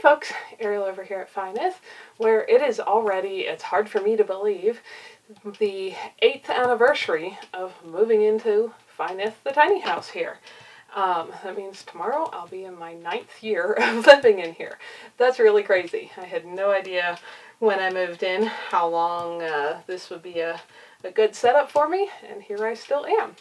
folks, Ariel over here at Fineth, where it is already, it's hard for me to believe, the 8th anniversary of moving into Fineth, the tiny house here. That means tomorrow I'll be in my 9th year of living in here. That's really crazy. I had no idea when I moved in how long this would be a good setup for me, and here I still am.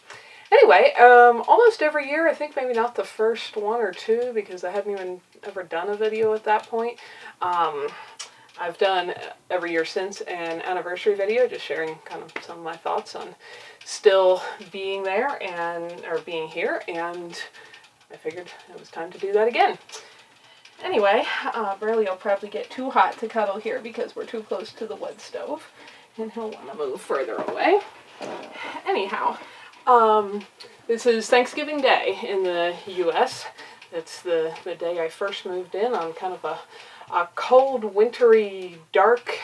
Anyway, almost every year, I think maybe not the first one or two because I hadn't even ever done a video at that point. I've done every year since an anniversary video, just sharing kind of some of my thoughts on still being there or being here, and I figured it was time to do that again. Anyway, Burley will probably get too hot to cuddle here because we're too close to the wood stove, and he'll want to move further away. Anyhow, this is Thanksgiving Day in the U.S. It's the day I first moved in on kind of a cold, wintry, dark,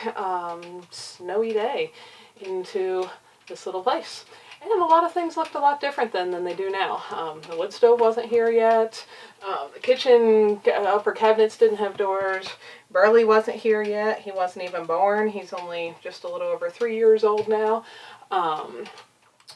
snowy day into this little place. And a lot of things looked a lot different then than they do now. The wood stove wasn't here yet. The kitchen upper cabinets didn't have doors. Burley wasn't here yet. He wasn't even born. He's only just a little over 3 years old now.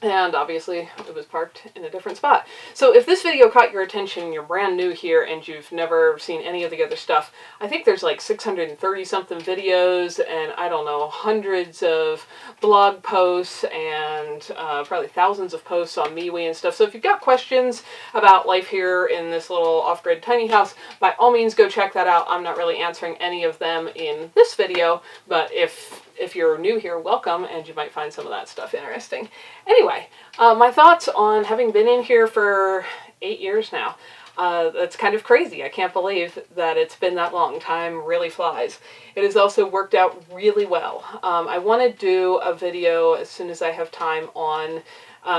And obviously it was parked in a different spot. So if this video caught your attention, you're brand new here and you've never seen any of the other stuff, I think there's like 630 something videos and I don't know, hundreds of blog posts and probably thousands of posts on MeWe and stuff. So if you've got questions about life here in this little off-grid tiny house, by all means go check that out. I'm not really answering any of them in this video, but if you're new here, welcome, and you might find some of that stuff interesting. Anyway, my thoughts on having been in here for 8 years now. That's kind of crazy. I can't believe that it's been that long. Time really flies. It has also worked out really well. I want to do a video as soon as I have time on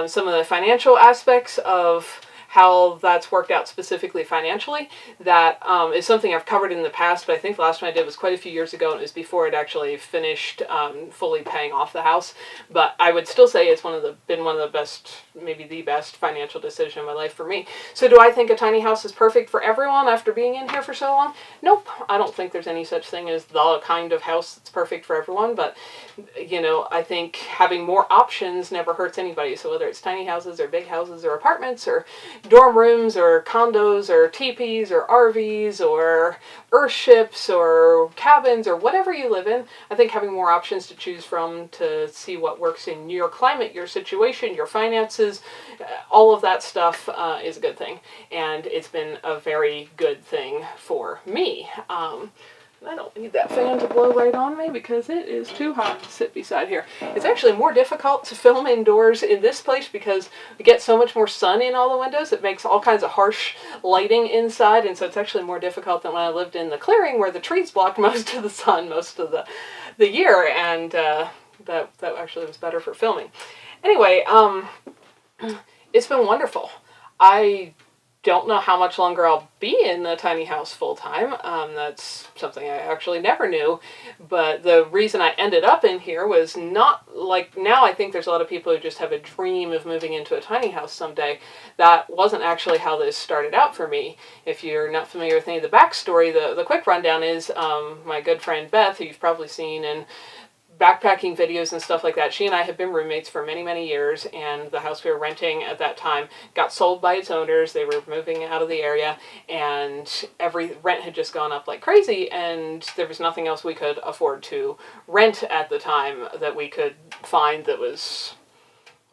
some of the financial aspects of how that's worked out specifically financially. That is something I've covered in the past, but I think the last one I did was quite a few years ago, and it was before it actually finished fully paying off the house. But I would still say it's been one of the best, maybe the best financial decision in my life for me. So do I think a tiny house is perfect for everyone after being in here for so long? Nope. I don't think there's any such thing as the kind of house that's perfect for everyone, but you know, I think having more options never hurts anybody. So whether it's tiny houses or big houses or apartments or dorm rooms or condos or teepees or RVs or earthships or cabins or whatever you live in, I think having more options to choose from to see what works in your climate, your situation, your finances, all of that stuff is a good thing. And it's been a very good thing for me. I don't need that fan to blow right on me because it is too hot to sit beside here. It's actually more difficult to film indoors in this place because we get so much more sun in all the windows. It makes all kinds of harsh lighting inside, and so it's actually more difficult than when I lived in the clearing where the trees blocked most of the sun most of the year, and that actually was better for filming. Anyway, it's been wonderful. I don't know how much longer I'll be in the tiny house full time. That's something I actually never knew. But the reason I ended up in here was not like, now I think there's a lot of people who just have a dream of moving into a tiny house someday. That wasn't actually how this started out for me. If you're not familiar with any of the backstory, the quick rundown is my good friend Beth, who you've probably seen in backpacking videos and stuff like that. She and I have been roommates for many, many years, and the house we were renting at that time got sold by its owners. They were moving out of the area, and every rent had just gone up like crazy, and there was nothing else we could afford to rent at the time that we could find that was,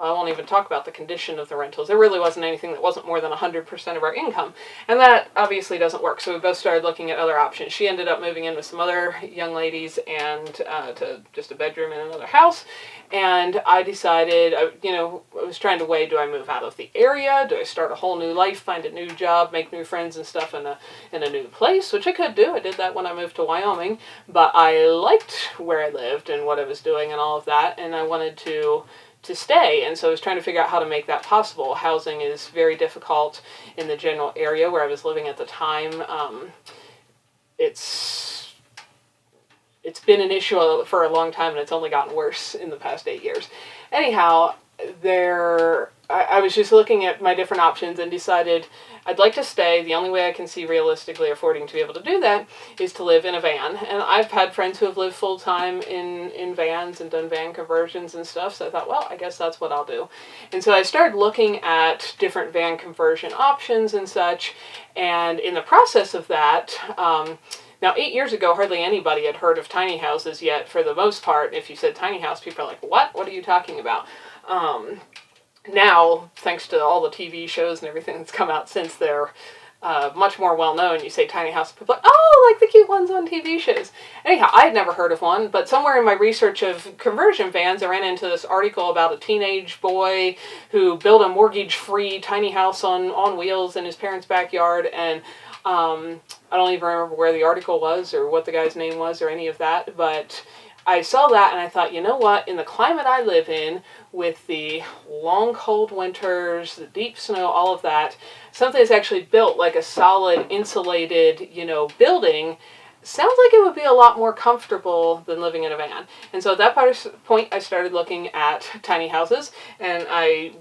I won't even talk about the condition of the rentals. There really wasn't anything that wasn't more than 100% of our income. And that obviously doesn't work. So we both started looking at other options. She ended up moving in with some other young ladies and to just a bedroom in another house. And I decided, you know, I was trying to weigh, do I move out of the area? Do I start a whole new life, find a new job, make new friends and stuff in a new place? Which I could do. I did that when I moved to Wyoming. But I liked where I lived and what I was doing and all of that. And I wanted to stay, and so I was trying to figure out how to make that possible. Housing is very difficult in the general area where I was living at the time. It's been an issue for a long time, and it's only gotten worse in the past 8 years. Anyhow, there I was just looking at my different options and decided I'd like to stay. The only way I can see realistically affording to be able to do that is to live in a van. And I've had friends who have lived full-time in vans and done van conversions and stuff, so I thought, well, I guess that's what I'll do. And so I started looking at different van conversion options and such, and in the process of that, now 8 years ago, hardly anybody had heard of tiny houses yet, for the most part. If you said tiny house, people are like, what? What are you talking about? Now, thanks to all the TV shows and everything that's come out since, they're much more well-known. You say tiny house, people are like, oh, like the cute ones on TV shows. Anyhow, I had never heard of one, but somewhere in my research of conversion vans, I ran into this article about a teenage boy who built a mortgage-free tiny house on wheels in his parents' backyard, and I don't even remember where the article was or what the guy's name was or any of that, but I saw that and I thought, you know what, in the climate I live in, with the long cold winters, the deep snow, all of that, something that's actually built like a solid insulated, building, sounds like it would be a lot more comfortable than living in a van. And so at that point I started looking at tiny houses, and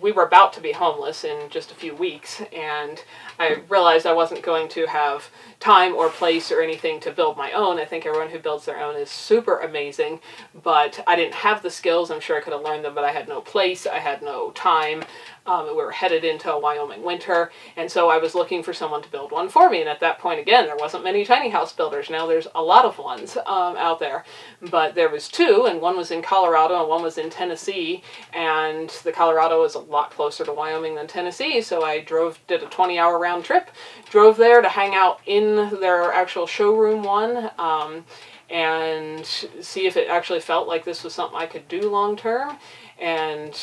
we were about to be homeless in just a few weeks, and I realized I wasn't going to have time or place or anything to build my own. I think everyone who builds their own is super amazing, but I didn't have the skills. I'm sure I could have learned them, but I had no place, I had no time. We were headed into a Wyoming winter, and so I was looking for someone to build one for me, and at that point, again, there wasn't many tiny house builders. Now there's a lot of ones out there, but there was two, and one was in Colorado and one was in Tennessee, and the Colorado is a lot closer to Wyoming than Tennessee, so I did a 20-hour round trip, drove there to hang out in their actual showroom one, and see if it actually felt like this was something I could do long term, and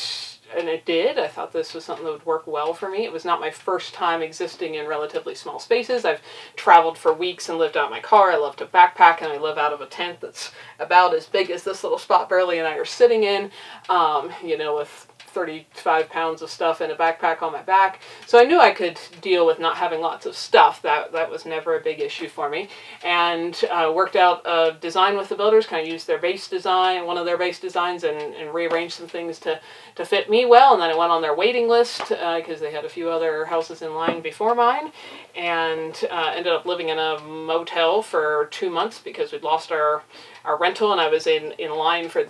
it did. I thought this was something that would work well for me. It was not my first time existing in relatively small spaces. I've traveled for weeks and lived out in my car. I love to backpack, and I live out of a tent that's about as big as this little spot Burley and I are sitting in, with 35 pounds of stuff in a backpack on my back. So I knew I could deal with not having lots of stuff. That was never a big issue for me. And worked out a design with the builders, kind of used their base design, one of their base designs, and rearranged some things to fit me well. And then I went on their waiting list because they had a few other houses in line before mine, and ended up living in a motel for 2 months because we'd lost our rental, and I was in line for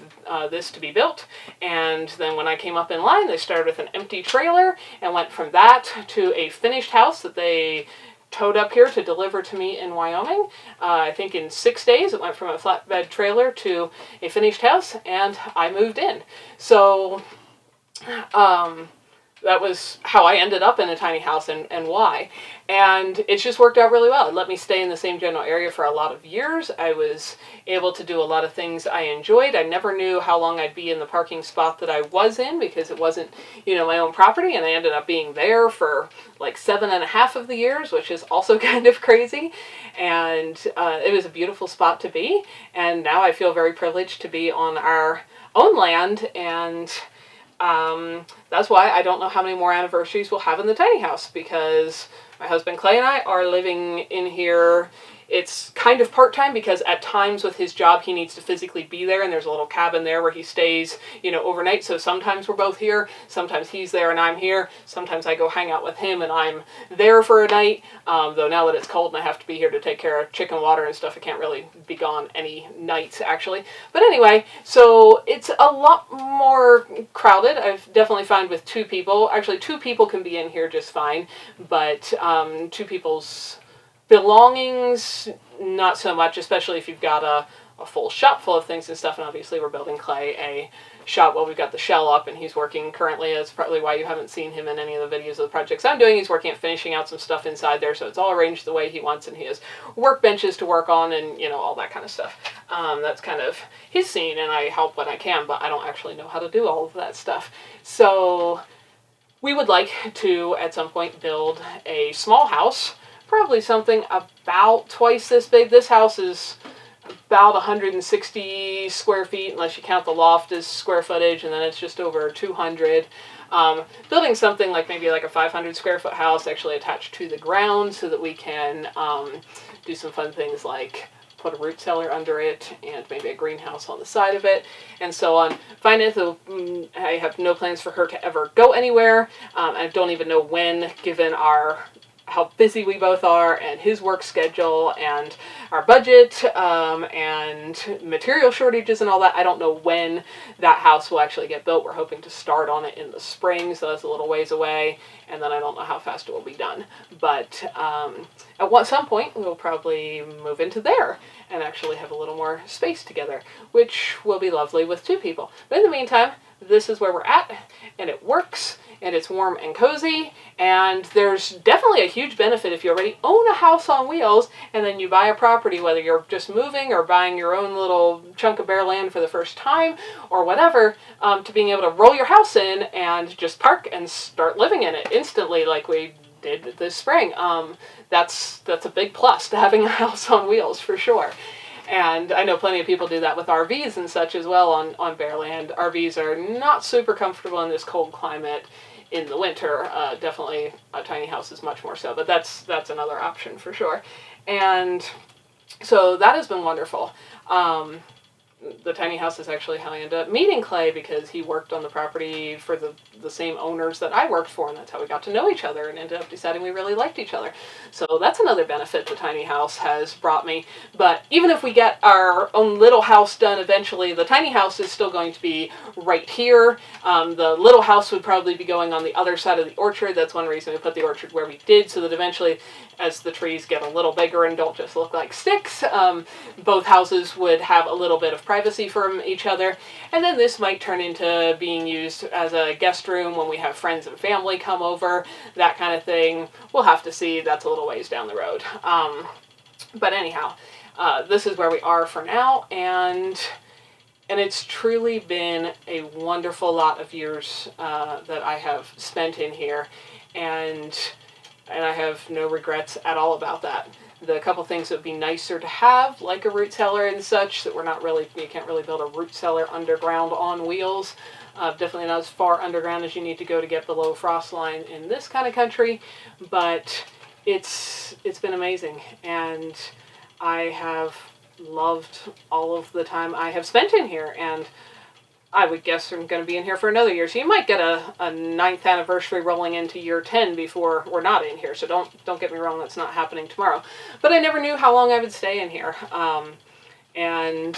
this to be built. And then when I came up in line, they started with an empty trailer and went from that to a finished house that they towed up here to deliver to me in Wyoming. I think in 6 days it went from a flatbed trailer to a finished house, and I moved in. So that was how I ended up in a tiny house, and why. And it's just worked out really well. It let me stay in the same general area for a lot of years. I was able to do a lot of things I enjoyed. I never knew how long I'd be in the parking spot that I was in because it wasn't, my own property, and I ended up being there for like 7.5 of the years, which is also kind of crazy. And it was a beautiful spot to be. And now I feel very privileged to be on our own land, and that's why I don't know how many more anniversaries we'll have in the tiny house, because my husband Clay and I are living in here. It's kind of part-time because at times with his job he needs to physically be there, and there's a little cabin there where he stays, overnight. So sometimes we're both here, sometimes he's there and I'm here, sometimes I go hang out with him and I'm there for a night, though now that it's cold and I have to be here to take care of chicken water and stuff, I can't really be gone any nights actually. But anyway, so it's a lot more crowded. I've definitely found with 2 people, actually 2 people can be in here just fine, but 2 people's belongings, not so much, especially if you've got a full shop full of things and stuff. And obviously we're building Clay a shop. Well, we've got the shell up, and he's working currently. That's probably why you haven't seen him in any of the videos of the projects I'm doing. He's working at finishing out some stuff inside there, so it's all arranged the way he wants, and he has workbenches to work on and, all that kind of stuff. That's kind of his scene, and I help when I can, but I don't actually know how to do all of that stuff. So we would like to, at some point, build a small house, probably something about twice this big. This house is about 160 square feet, unless you count the loft as square footage, and then it's just over 200. Building something like maybe like a 500 square foot house actually attached to the ground so that we can do some fun things like put a root cellar under it and maybe a greenhouse on the side of it, and so on. I have no plans for her to ever go anywhere. I don't even know when, given how busy we both are, and his work schedule, and our budget, and material shortages and all that. I don't know when that house will actually get built. We're hoping to start on it in the spring, so that's a little ways away, and then I don't know how fast it will be done. But at some point, we'll probably move into there and actually have a little more space together, which will be lovely with two people. But in the meantime, this is where we're at, and it works, and it's warm and cozy, and there's definitely a huge benefit if you already own a house on wheels, and then you buy a property, whether you're just moving or buying your own little chunk of bare land for the first time, or whatever, to being able to roll your house in and just park and start living in it instantly like we did this spring. That's a big plus to having a house on wheels, for sure. And I know plenty of people do that with RVs and such as well on bare land. RVs are not super comfortable in this cold climate in the winter. Definitely a tiny house is much more so, but that's another option for sure. And so that has been wonderful. The tiny house is actually how I ended up meeting Clay, because he worked on the property for the same owners that I worked for, and that's how we got to know each other and ended up deciding we really liked each other. So that's another benefit the tiny house has brought me. But even if we get our own little house done eventually, the tiny house is still going to be right here. The little house would probably be going on the other side of the orchard. That's one reason we put the orchard where we did, so that eventually, as the trees get a little bigger and don't just look like sticks, both houses would have a little bit of privacy from each other. And then this might turn into being used as a guest room when we have friends and family come over, that kind of thing. We'll have to see. That's a little ways down the road. But anyhow, this is where we are for now, and it's truly been a wonderful lot of years that I have spent in here, and I have no regrets at all about that. The couple things that would be nicer to have, like a root cellar and such, that you can't really build a root cellar underground on wheels. Definitely not as far underground as you need to go to get below frost line in this kind of country, but it's been amazing, and I have loved all of the time I have spent in here, and I would guess I'm going to be in here for another year. So you might get a 9th anniversary rolling into year 10 before we're not in here. So don't get me wrong, that's not happening tomorrow. But I never knew how long I would stay in here. And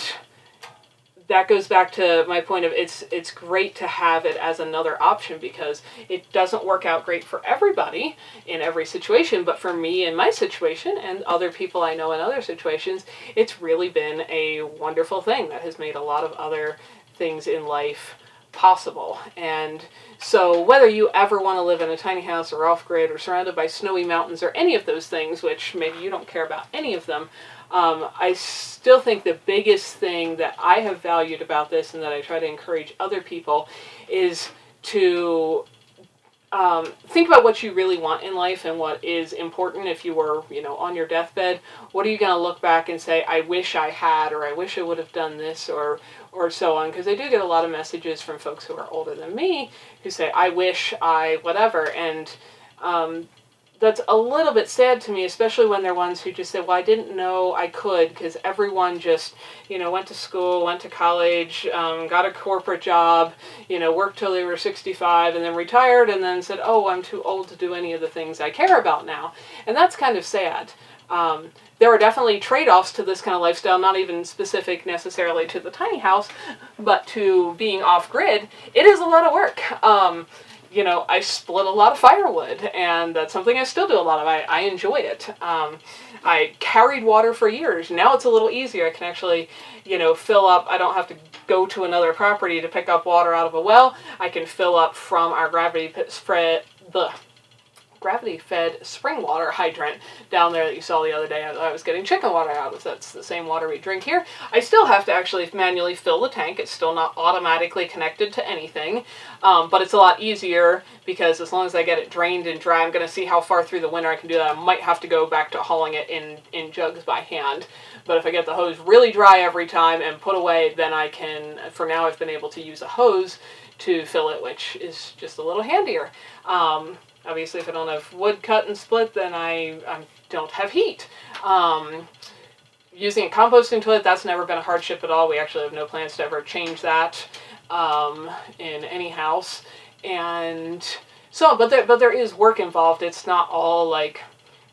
that goes back to my point of it's great to have it as another option, because it doesn't work out great for everybody in every situation, but for me in my situation and other people I know in other situations, it's really been a wonderful thing that has made a lot of other things in life possible. And so whether you ever want to live in a tiny house or off-grid or surrounded by snowy mountains or any of those things, which maybe you don't care about any of them, I still think the biggest thing that I have valued about this, and that I try to encourage other people, is to think about what you really want in life and what is important. If you were, on your deathbed, what are you going to look back and say, I wish I had, or I wish I would have done this, or so on? Because I do get a lot of messages from folks who are older than me who say, I wish I whatever, and that's a little bit sad to me, especially when they're ones who just say, well, I didn't know I could, because everyone just, went to school, went to college, got a corporate job, worked till they were 65, and then retired, and then said, oh, I'm too old to do any of the things I care about now. And that's kind of sad. There are definitely trade-offs to this kind of lifestyle, not even specific necessarily to the tiny house, but to being off-grid. It is a lot of work. I split a lot of firewood, and that's something I still do a lot of. I enjoy it. I carried water for years. Now it's a little easier. I can actually, fill up. I don't have to go to another property to pick up water out of a well. I can fill up from our gravity-fed spring water hydrant down there that you saw the other day. I was getting chicken water out of. That's the same water we drink here. I still have to actually manually fill the tank. It's still not automatically connected to anything, but it's a lot easier, because as long as I get it drained and dry, I'm going to see how far through the winter I can do that. I might have to go back to hauling it in jugs by hand, but if I get the hose really dry every time and put away, then I can, for now I've been able to use a hose to fill it, which is just a little handier. Obviously, if I don't have wood cut and split, then I don't have heat. using a composting toilet, that's never been a hardship at all. We actually have no plans to ever change that in any house. And so, but there is work involved. It's not all like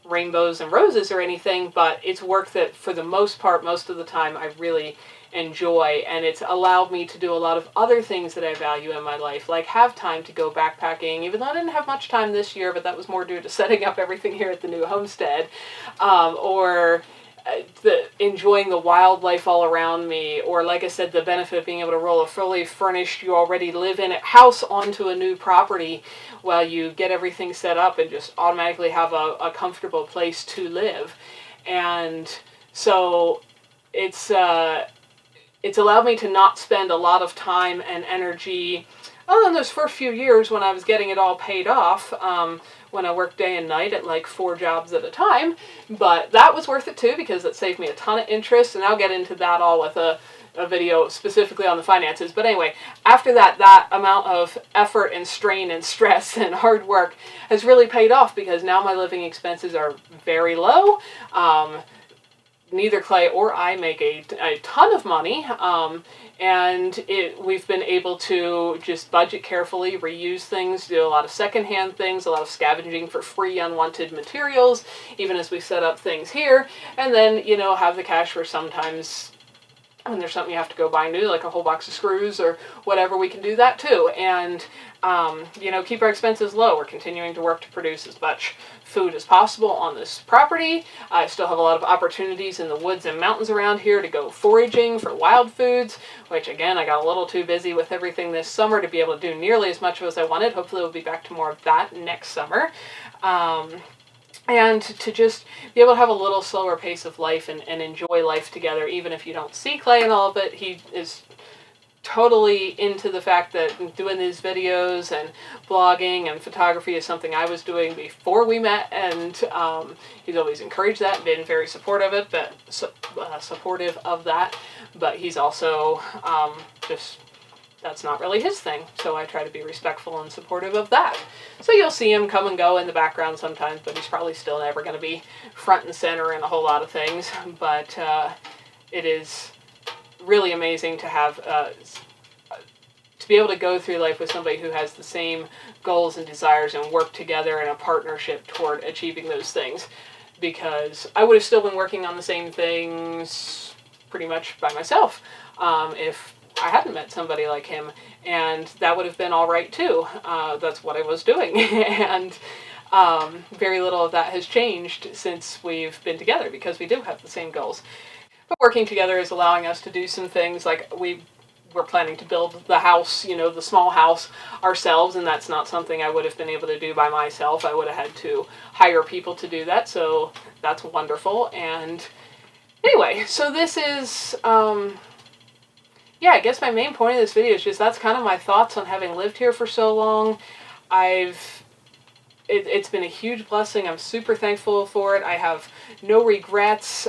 rainbows and roses or anything, but it's work that for the most part, most of the time, I really enjoy, and it's allowed me to do a lot of other things that I value in my life, like have time to go backpacking, even though I didn't have much time this year, but that was more due to setting up everything here at the new homestead, or enjoying the wildlife all around me, or like I said, the benefit of being able to roll a fully furnished, you already live in it house onto a new property while you get everything set up and just automatically have a comfortable place to live. And so it's allowed me to not spend a lot of time and energy, other than those first few years when I was getting it all paid off, when I worked day and night at like 4 jobs at a time. But that was worth it too, because it saved me a ton of interest, and I'll get into that all with a video specifically on the finances. But anyway, after that, that amount of effort and strain and stress and hard work has really paid off, because now my living expenses are very low. Neither Clay or I make a ton of money, and we've been able to just budget carefully, reuse things, do a lot of secondhand things, a lot of scavenging for free unwanted materials, even as we set up things here, and then, you know, have the cash for sometimes when there's something you have to go buy new, like a whole box of screws or whatever, we can do that too. And, you know, keep our expenses low. We're continuing to work to produce as much food as possible on this property. I still have a lot of opportunities in the woods and mountains around here to go foraging for wild foods, which again, I got a little too busy with everything this summer to be able to do nearly as much as I wanted. Hopefully we'll be back to more of that next summer. And to just be able to have a little slower pace of life and enjoy life together, even if you don't see Clay and all of it. He is totally into the fact that doing these videos and blogging and photography is something I was doing before we met, and he's always encouraged that, been very supportive of it, but supportive of that. But he's also just, that's not really his thing, so I try to be respectful and supportive of that. So you'll see him come and go in the background sometimes, but he's probably still never going to be front and center in a whole lot of things. But it is really amazing to have to be able to go through life with somebody who has the same goals and desires and work together in a partnership toward achieving those things, because I would have still been working on the same things pretty much by myself if I hadn't met somebody like him, and that would have been all right too. That's what I was doing, and very little of that has changed since we've been together, because we do have the same goals. But working together is allowing us to do some things, like we're planning to build the house, you know, the small house ourselves, and that's not something I would have been able to do by myself. I would have had to hire people to do that, so that's wonderful. And anyway, so this is yeah, I guess my main point of this video is just that's kind of my thoughts on having lived here for so long. It's been a huge blessing. I'm super thankful for it. I have no regrets.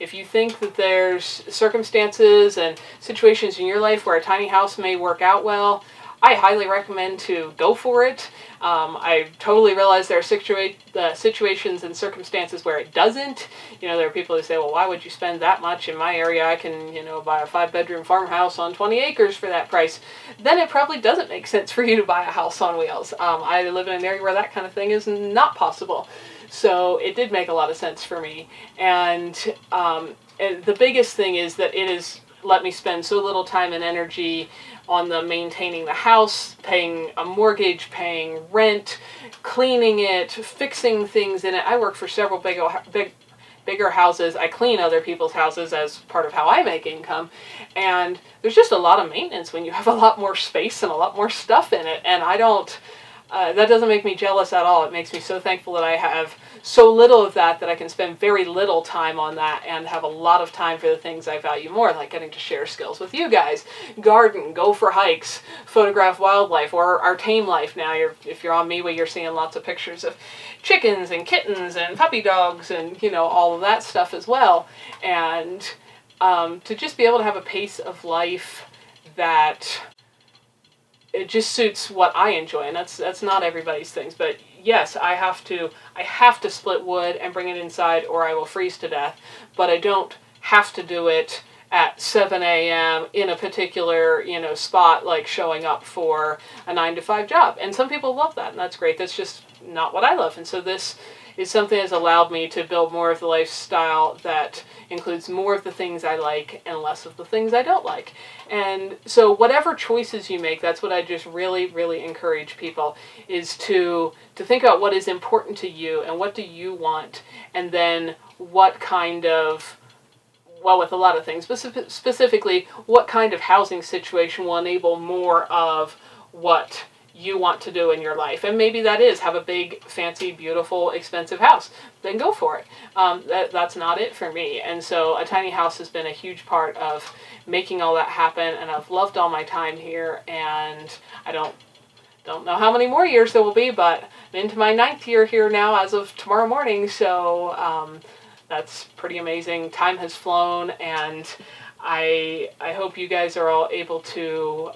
If you think that there's circumstances and situations in your life where a tiny house may work out well, I highly recommend to go for it. I totally realize there are situations and circumstances where it doesn't. You know, there are people who say, well, why would you spend that much? In my area, I can, you know, buy a 5-bedroom farmhouse on 20 acres for that price. Then it probably doesn't make sense for you to buy a house on wheels. I live in an area where that kind of thing is not possible. So it did make a lot of sense for me. And the biggest thing is that it has let me spend so little time and energy on the maintaining the house, paying a mortgage, paying rent, cleaning it, fixing things in it. I work for several bigger houses. I clean other people's houses as part of how I make income. And there's just a lot of maintenance when you have a lot more space and a lot more stuff in it. And I don't, that doesn't make me jealous at all. It makes me so thankful that I have so little of that I can spend very little time on that and have a lot of time for the things I value more, like getting to share skills with you guys, garden, go for hikes, photograph wildlife, or our tame life now. If you're on MeWe, you're seeing lots of pictures of chickens and kittens and puppy dogs and, you know, all of that stuff as well. And to just be able to have a pace of life that it just suits what I enjoy, and that's not everybody's things. But yes, I have to split wood and bring it inside, or I will freeze to death. But I don't have to do it at 7 a.m. in a particular, spot, like showing up for a 9 to 5 job. And some people love that, and that's great. That's just not what I love. And so this is something that's allowed me to build more of the lifestyle that includes more of the things I like and less of the things I don't like. And so whatever choices you make, that's what I just really, really encourage people, is to think about what is important to you and what do you want, and then what kind of, well, with a lot of things, but specifically, what kind of housing situation will enable more of what you want to do in your life. And maybe that is have a big, fancy, beautiful, expensive house. Then go for it. That's not it for me. And so a tiny house has been a huge part of making all that happen, and I've loved all my time here, and I don't know how many more years there will be, but I'm into my 9th year here now as of tomorrow morning, so that's pretty amazing. Time has flown, and I hope you guys are all able to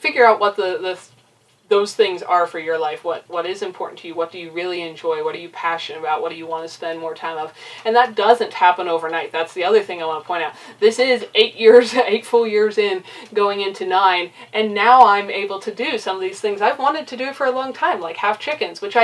figure out what those things are for your life. What is important to you? What do you really enjoy? What are you passionate about? What do you want to spend more time of? And that doesn't happen overnight. That's the other thing I want to point out. This is 8 full years in, going into 9, and now I'm able to do some of these things I've wanted to do for a long time, like have chickens, which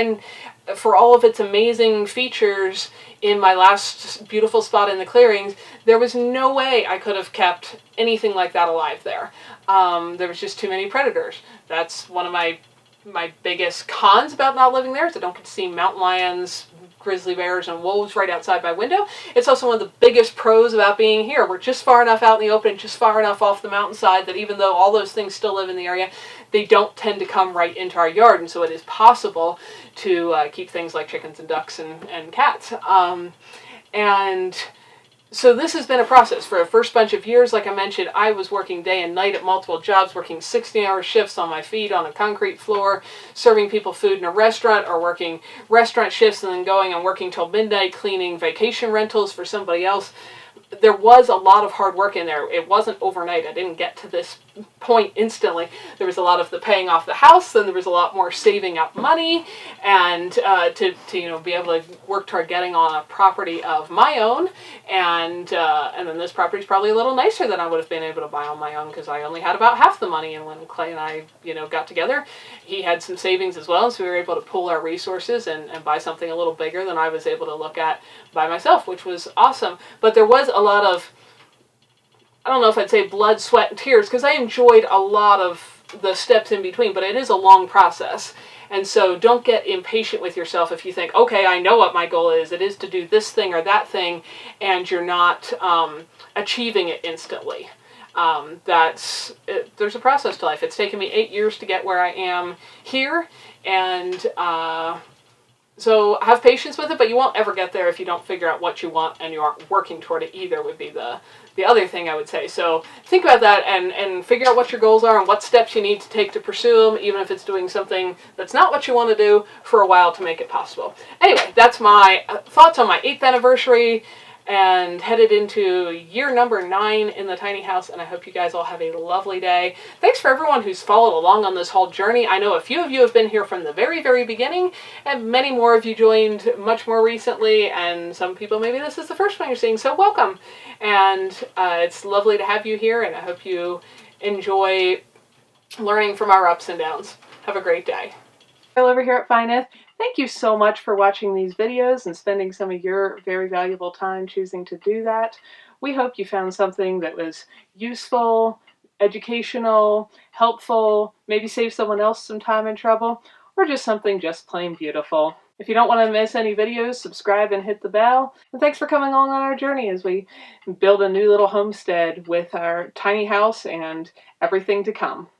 for all of its amazing features in my last beautiful spot in the clearings, there was no way I could have kept anything like that alive there. There was just too many predators. That's one of my biggest cons about not living there, is I don't get to see mountain lions, grizzly bears, and wolves right outside my window. It's also one of the biggest pros about being here. We're just far enough out in the open, just far enough off the mountainside that even though all those things still live in the area, they don't tend to come right into our yard, and so it is possible to keep things like chickens and ducks and cats. And so this has been a process. For the first bunch of years, like I mentioned, I was working day and night at multiple jobs, working 16-hour shifts on my feet on a concrete floor, serving people food in a restaurant, or working restaurant shifts and then going and working till midnight cleaning vacation rentals for somebody else. There was a lot of hard work in there. It wasn't overnight. I didn't get to this point instantly. There was a lot of the paying off the house, then there was a lot more saving up money, and to be able to work toward getting on a property of my own, and then this property is probably a little nicer than I would have been able to buy on my own, because I only had about half the money. And when Clay and I got together, he had some savings as well, so we were able to pool our resources and buy something a little bigger than I was able to look at by myself, which was awesome. But there was a lot of, I don't know if I'd say blood, sweat, and tears, because I enjoyed a lot of the steps in between, but it is a long process. And so don't get impatient with yourself if you think, okay, I know what my goal is. It is to do this thing or that thing, and you're not achieving it instantly. There's a process to life. It's taken me 8 years to get where I am here, and so have patience with it, but you won't ever get there if you don't figure out what you want and you aren't working toward it either, would be the other thing I would say. So think about that and figure out what your goals are and what steps you need to take to pursue them, even if it's doing something that's not what you want to do for a while to make it possible. Anyway, that's my thoughts on my 8th anniversary and headed into year number 9 in the tiny house, and I hope you guys all have a lovely day. Thanks for everyone who's followed along on this whole journey. I know a few of you have been here from the very, very beginning, and many more of you joined much more recently, and some people maybe this is the first one you're seeing, so welcome. And it's lovely to have you here, and I hope you enjoy learning from our ups and downs. Have a great day. Over here at Fineth, thank you so much for watching these videos and spending some of your very valuable time choosing to do that. We hope you found something that was useful, educational, helpful, maybe save someone else some time and trouble, or just something just plain beautiful. If you don't want to miss any videos, subscribe and hit the bell. And thanks for coming along on our journey as we build a new little homestead with our tiny house and everything to come.